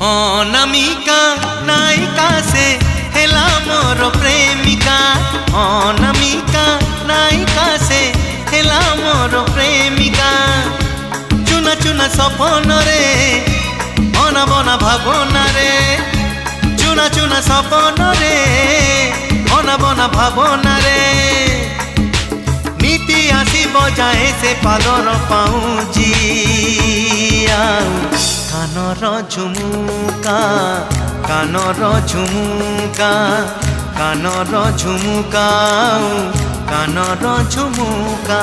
अनामिका नायिका से हेला मोर प्रेमिका। अनामिका नायिका से हेला मोर प्रेमिका। चुना चुना सपन रे बना बना भावना रे। चुना चुना सपन रे बना बना भावना रे। नीति आसी बजाए से पालर पाऊँजी कानर झुमुका कानर झुमुका कानर झुमुका कानर झुमुका।